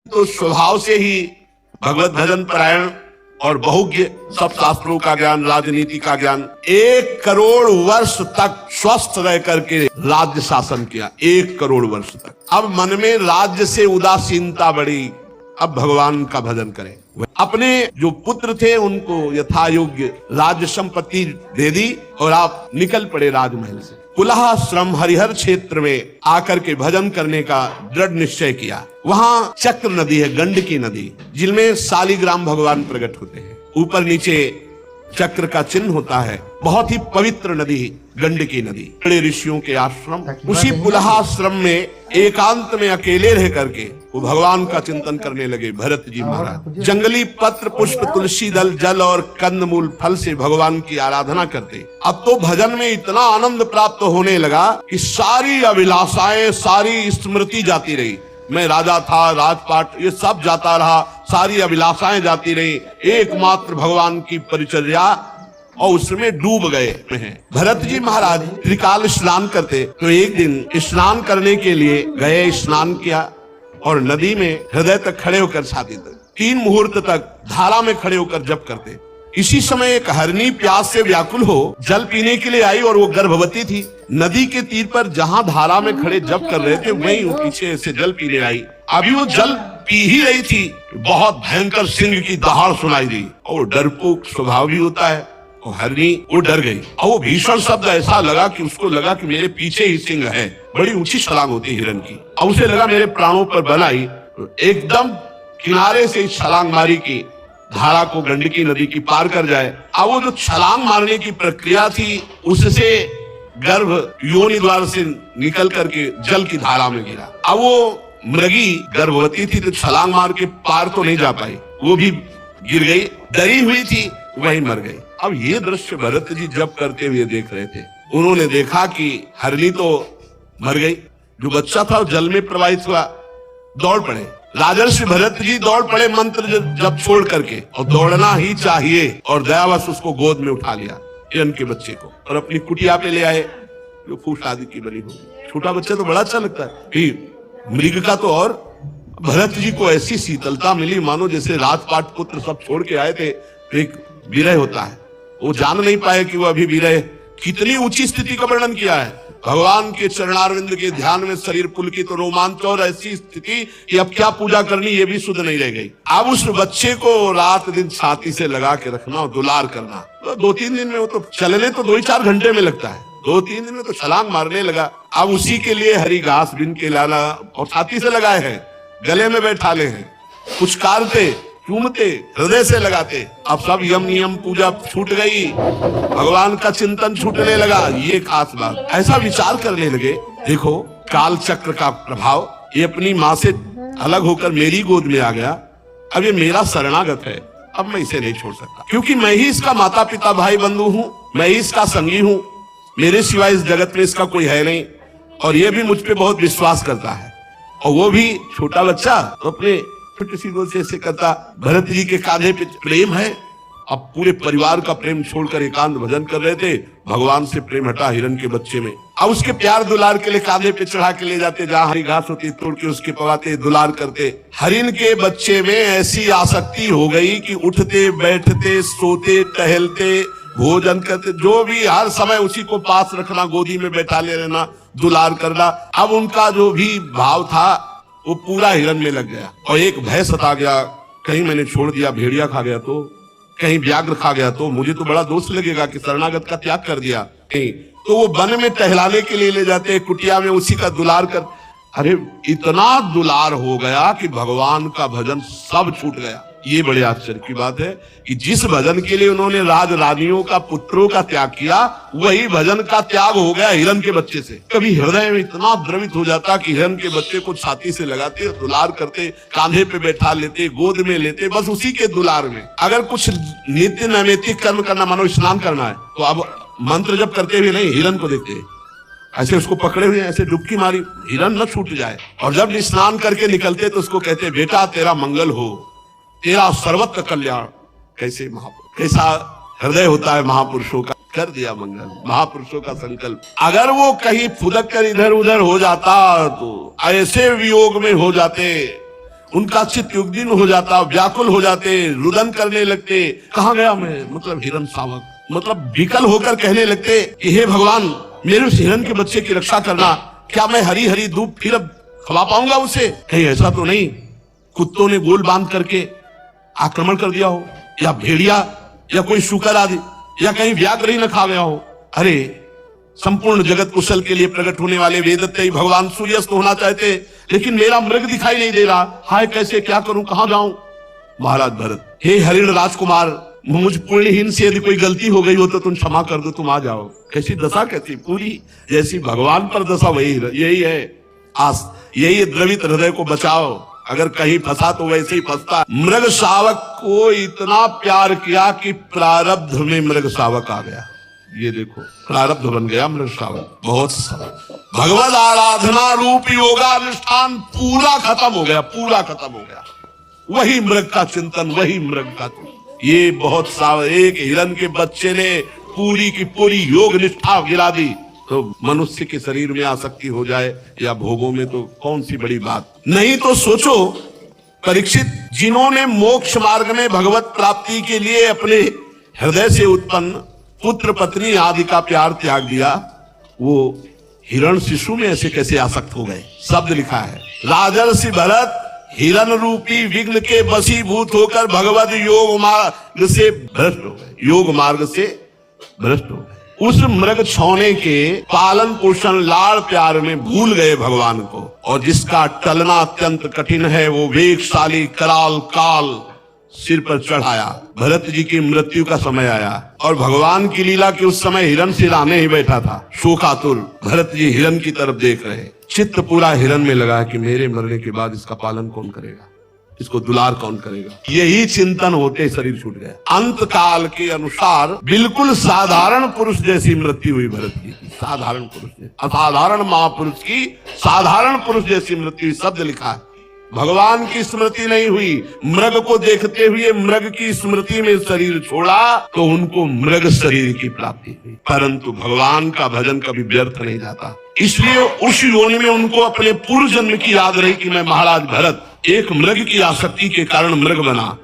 तो स्वभाव से ही भगवत भजन परायण और बहुज्ञ, सब शास्त्रों का ज्ञान, राजनीति का ज्ञान। 1 करोड़ वर्ष तक स्वस्थ रह करके राज्य शासन किया, 1 करोड़ वर्ष तक। अब मन में राज्य से उदासीनता बढ़ी, अब भगवान का भजन करें। अपने जो पुत्र थे उनको यथा योग्य राज्य संपत्ति दे दी और आप निकल पड़े राजमहल से। पुलह श्रम हरिहर क्षेत्र में आकर के भजन करने का दृढ़ निश्चय किया। वहां चक्र नदी है, गंडकी नदी, जिनमें शालिग्राम भगवान प्रकट होते हैं। ऊपर नीचे चक्र का चिन्ह होता है। बहुत ही पवित्र नदी गंडकी नदी। बड़े ऋषियों के आश्रम, उसी पुलहाश्रम में एकांत में अकेले रह करके वो भगवान का चिंतन करने लगे भरत जी महाराज। जंगली पत्र पुष्प तुलसी दल जल और कंदमूल फल से भगवान की आराधना करते। अब तो भजन में इतना आनंद प्राप्त होने लगा कि सारी अभिलाषाएं, सारी स्मृति जाती रही। मैं राजा था, राजपाट ये सब जाता रहा, सारी अभिलाषाएं जाती रही, एकमात्र भगवान की परिचर्या और उसमें डूब गए हैं। भरत जी महाराज त्रिकाल स्नान करते, तो एक दिन स्नान करने के लिए गए, स्नान किया और नदी में हृदय तक खड़े होकर छाती तक 3 मुहूर्त तक धारा में खड़े होकर जप करते। इसी समय एक हरनी प्यास से व्याकुल हो जल पीने के लिए आई और वो गर्भवती थी। नदी के तीर पर जहां धारा में खड़े जप कर रहे थे वहीं वो पीछे से जल पीने आई। अभी वो जल पी ही रही थी, बहुत भयंकर सिंह की दहाड़ सुनाई दी और डरपोक स्वभाव भी होता है और हरनी वो डर गई और वो भीषण शब्द ऐसा लगा कि उसको लगा कि मेरे पीछे ही सिंह है। बड़ी ऊंची छलांग होती है हिरण की, और उसे लगा मेरे प्राणों पर बल आई, एकदम किनारे से छलांग मारी की धारा को, गंडकी नदी की पार कर जाए। अब वो जो छलांग मारने की प्रक्रिया थी उससे गर्भ योनि द्वार से निकल करके जल की धारा में गिरा। अब वो मृगी गर्भवती थी तो छलांग मार के पार तो नहीं जा पाई, वो भी गिर गई, डरी हुई थी, वहीं मर गई। अब ये दृश्य भरत जी जप करते हुए देख रहे थे। उन्होंने देखा कि हरनी तो मर गई, जो बच्चा था जल में प्रवाहित हुआ। दौड़ पड़े राजर्षि भरत जी, दौड़ पड़े मंत्र जब छोड़ करके, और दौड़ना ही चाहिए, और दयावश उसको गोद में उठा लिया हिरण के बच्चे को और अपनी कुटिया पे ले आए, जो फूस आदि की बनी होगी। छोटा बच्चा तो बड़ा अच्छा लगता है, मृग का तो। और भरत जी को ऐसी शीतलता मिली मानो जैसे राजपाट पुत्र सब छोड़ के आए थे, एक विरह होता है, वो जान नहीं पाए कि वो अभी विरह। कितनी ऊंची स्थिति का वर्णन किया है। भगवान के चरणारविंद के ध्यान में शरीर पुलकित, तो रोमांच और ऐसी स्थिति कि अब क्या पूजा करनी ये भी सुध नहीं रह गई। अब उस बच्चे को रात दिन छाती से लगा के रखना और दुलार करना, तो 2-3 दिन में वो तो चलने तो 2-4 घंटे में लगता है, 2-3 दिन में तो छलांग मारने लगा। अब उसी के लिए हरी घास बिन के लाना और छाती से लगाए हैं, गले में बैठा ले हैं, पुचकारते, चूमते, हृदय से लगाते। अब सब यम नियम पूजा छूट गई, भगवान का चिंतन छूटने लगा। ये खास बात, ऐसा विचार करने लगे, देखो काल चक्र का प्रभाव, ये अपनी माँ से अलग होकर मेरी गोद में आ गया, अब ये मेरा शरणागत है, अब मैं इसे नहीं छोड़ सकता, क्योंकि मैं ही इसका माता पिता भाई बंधु हूँ, मैं ही इसका संगी हूँ, मेरे सिवाय इस जगत में इसका कोई है नहीं, और ये भी मुझ पे बहुत विश्वास करता है। और वो भी छोटा बच्चा तो अपने छोटी सी गोद से ऐसे करता। भरत जी के कांधे पे प्रेम है, अब पूरे परिवार का प्रेम छोड़कर एकांत भजन कर रहे थे। भगवान से प्रेम हटा हिरण के बच्चे में। अब उसके प्यार दुलार के लिए कांधे पे चढ़ा के ले जाते, जहाँ हरी घास होती तोड़ के उसके पवाते, दुलार करते। हरिण के बच्चे में ऐसी आसक्ति हो गई कि उठते बैठते सोते टहलते भोजन करते, जो भी हर समय उसी को पास रखना, गोदी में बैठा ले रहना, दुलार करना। अब उनका जो भी भाव था वो पूरा हिरण में लग गया। और एक भय सता गया, कहीं मैंने छोड़ दिया, भेड़िया खा गया तो, कहीं व्याघ्र खा गया तो मुझे तो बड़ा दोष लगेगा कि शरणागत का त्याग कर दिया। कहीं तो वो वन में टहलाने के लिए ले जाते, कुटिया में उसी का दुलार कर। अरे इतना दुलार हो गया कि भगवान का भजन सब छूट गया। ये बड़े आश्चर्य की बात है कि जिस भजन के लिए उन्होंने राज रानियों का, पुत्रों का त्याग किया, वही भजन का त्याग हो गया हिरण के बच्चे से। कभी हृदय में इतना द्रवित हो जाता कि हिरण के बच्चे को छाती से लगाते, दुलार करते, कांधे पे बैठा लेते, गोद में लेते, बस उसी के दुलार में। अगर कुछ नित्य नैमित्तिक कर्म करना, मानो स्नान करना है, तो अब मंत्र जप करते हुए नहीं, हिरण को देखते ऐसे, उसको पकड़े हुए ऐसे डुबकी मारी, हिरण न छूट जाए। और जब स्नान करके निकलते तो उसको कहते, बेटा तेरा मंगल हो, तेरा सर्वत्र कल्याण। कैसे महापुरुष, कैसा हृदय होता है महापुरुषों का, कर दिया मंगल, महापुरुषों का संकल्प। अगर वो कहीं फुदक कर इधर उधर हो जाता तो ऐसे वियोग में हो जाते, उनका चित्त युग्दिन हो जाता, व्याकुल हो जाते, रुदन करने लगते, कहाँ गया मैं, मतलब हिरण शावक, मतलब विकल होकर कहने लगते कि हे भगवान मेरे उस हिरण के बच्चे की रक्षा करना, क्या मैं हरी हरी धूप फिर अब खवा पाऊंगा उसे? कहीं ऐसा तो नहीं कुत्तों ने गोल बांध करके आक्रमण कर दिया हो, या भेड़िया या कोई शुकर आदि, या कहीं व्याघ्र ही न खा गया हो। अरे संपूर्ण जगत कुशल के लिए प्रकट होने वाले वेदत्यागी भगवान सूर्यास्त होना चाहते, लेकिन मेरा मृग दिखाई नहीं दे रहा, हाय कैसे क्या करूं, कहां जाऊं? महाराज भरत, हे हरिण राजकुमार, मुझ पुण्यहीन से यदि कोई गलती हो गई हो तो तुम क्षमा कर दो, तुम आ जाओ। कैसी दशा, कैसी पूरी जैसी भगवान पर दशा वही यही है। आस यही द्रवित हृदय को बचाओ, अगर कहीं फंसा तो वैसे ही फंसता। मृग शावक को इतना प्यार किया कि प्रारब्ध में मृग शावक आ गया। ये देखो प्रारब्ध बन गया मृग शावक। बहुत भगवद आराधना रूप योगानुष्ठान पूरा खत्म हो गया, पूरा खत्म हो गया। वही मृग का चिंतन, वही मृग का, ये बहुत एक हिरण के बच्चे ने पूरी की पूरी योग निष्ठा गिरा दी, तो मनुष्य के शरीर में आसक्ति हो जाए या भोगों में तो कौन सी बड़ी बात। नहीं तो सोचो परीक्षित, जिन्होंने मोक्ष मार्ग में भगवत प्राप्ति के लिए अपने हृदय से उत्पन्न पुत्र पत्नी आदि का प्यार त्याग दिया, वो हिरण शिशु में ऐसे कैसे आसक्त हो गए? शब्द लिखा है, राजर्षि भरत हिरण रूपी विघ्न के वशीभूत होकर भगवत योग मार्ग से भ्रष्ट हो गए, योग मार्ग से भ्रष्ट हो गए। उस मृग छौने के पालन पोषण लाड़ प्यार में भूल गए भगवान को, और जिसका टलना अत्यंत कठिन है वो वेगशाली कराल काल सिर पर चढ़ाया। भरत जी की मृत्यु का समय आया और भगवान की लीला के उस समय हिरण सिराने ही बैठा था, शोकातुर। भरत जी हिरण की तरफ देख रहे, चित्त पूरा हिरण में लगा कि मेरे मरने के बाद इसका पालन कौन करेगा, इसको दुलार कौन करेगा। यही चिंतन होते शरीर छूट गया। अंत काल के अनुसार बिल्कुल साधारण पुरुष जैसी मृत्यु हुई भरत जी की, साधारण पुरुष ने, असाधारण महापुरुष की साधारण पुरुष जैसी मृत्यु। शब्द लिखा है, भगवान की स्मृति नहीं हुई, मृग को देखते हुए मृग की स्मृति में शरीर छोड़ा तो उनको मृग शरीर की प्राप्ति हुई। परंतु भगवान का भजन कभी व्यर्थ नहीं जाता, इसलिए उस योनि में उनको अपने पूर्व जन्म की याद रही कि मैं महाराज भरत एक मृग की आसक्ति के कारण मृग बना,